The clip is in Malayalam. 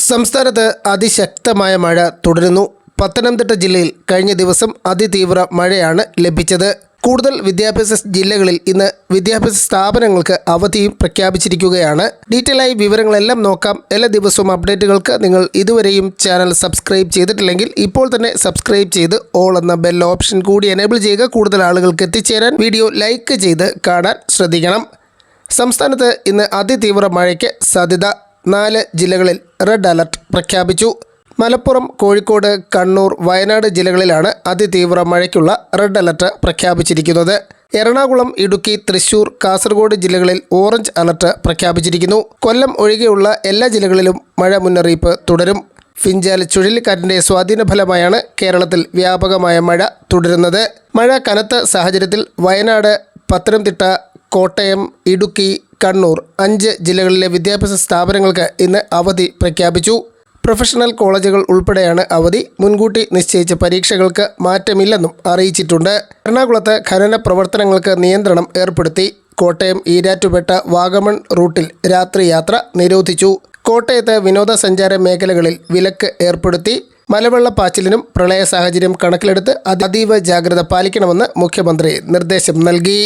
സംസ്ഥാനത്ത് അതിശക്തമായ മഴ തുടരുന്നു. പത്തനംതിട്ട ജില്ലയിൽ കഴിഞ്ഞ ദിവസം അതിതീവ്ര മഴയാണ് ലഭിച്ചത്. കൂടുതൽ വിദ്യാഭ്യാസ ജില്ലകളിൽ ഇന്ന് വിദ്യാഭ്യാസ സ്ഥാപനങ്ങൾക്ക് അവധിയും പ്രഖ്യാപിച്ചിരിക്കുകയാണ്. ഡീറ്റെയിലായി വിവരങ്ങളെല്ലാം നോക്കാം. എല്ലാ ദിവസവും അപ്ഡേറ്റുകൾക്ക് നിങ്ങൾ ഇതുവരെയും ചാനൽ സബ്സ്ക്രൈബ് ചെയ്തിട്ടില്ലെങ്കിൽ ഇപ്പോൾ തന്നെ സബ്സ്ക്രൈബ് ചെയ്ത് ഓൾ എന്ന ബെൽ ഓപ്ഷൻ കൂടി എനേബിൾ ചെയ്യുക. കൂടുതൽ ആളുകൾക്ക് എത്തിച്ചേരാൻ വീഡിയോ ലൈക്ക് ചെയ്ത് കാണാൻ ശ്രദ്ധിക്കണം. സംസ്ഥാനത്ത് ഇന്ന് അതിതീവ്ര മഴയ്ക്ക് സാധ്യത. 4 ജില്ലകളിൽ റെഡ് അലർട്ട് പ്രഖ്യാപിച്ചു. മലപ്പുറം, കോഴിക്കോട്, കണ്ണൂർ, വയനാട് ജില്ലകളിലാണ് അതിതീവ്ര മഴയ്ക്കുള്ള റെഡ് അലർട്ട് പ്രഖ്യാപിച്ചിരിക്കുന്നത്. എറണാകുളം, ഇടുക്കി, തൃശൂർ, കാസർഗോഡ് ജില്ലകളിൽ ഓറഞ്ച് അലർട്ട് പ്രഖ്യാപിച്ചിരിക്കുന്നു. കൊല്ലം ഒഴികെയുള്ള എല്ലാ ജില്ലകളിലും മഴ മുന്നറിയിപ്പ് തുടരും. ഫിഞ്ചാൽ ചുഴലിക്കാറ്റിൻ്റെ സ്വാധീന ഫലമായാണ് കേരളത്തിൽ വ്യാപകമായ മഴ തുടരുന്നത്. മഴ കനത്ത സാഹചര്യത്തിൽ വയനാട്, പത്തനംതിട്ട, കോട്ടയം, ഇടുക്കി, കണ്ണൂർ 5 ജില്ലകളിലെ വിദ്യാഭ്യാസ സ്ഥാപനങ്ങൾക്ക് ഇന്ന് അവധി പ്രഖ്യാപിച്ചു. പ്രൊഫഷണൽ കോളേജുകൾ ഉൾപ്പെടെയാണ് അവധി. മുൻകൂട്ടി നിശ്ചയിച്ച പരീക്ഷകൾക്ക് മാറ്റമില്ലെന്നും അറിയിച്ചിട്ടുണ്ട്. എറണാകുളത്ത് ഖനന പ്രവർത്തനങ്ങൾക്ക് നിയന്ത്രണം ഏർപ്പെടുത്തി. കോട്ടയം ഈരാറ്റുപേട്ട വാഗമൺ റൂട്ടിൽ രാത്രി യാത്ര നിരോധിച്ചു. കോട്ടയത്ത് വിനോദസഞ്ചാര മേഖലകളിൽ വിലക്ക് ഏർപ്പെടുത്തി. മലവെള്ളപ്പാച്ചിലിനും പ്രളയ സാഹചര്യം കണക്കിലെടുത്ത് അതീവ ജാഗ്രത പാലിക്കണമെന്ന് മുഖ്യമന്ത്രി നിർദ്ദേശം നൽകി.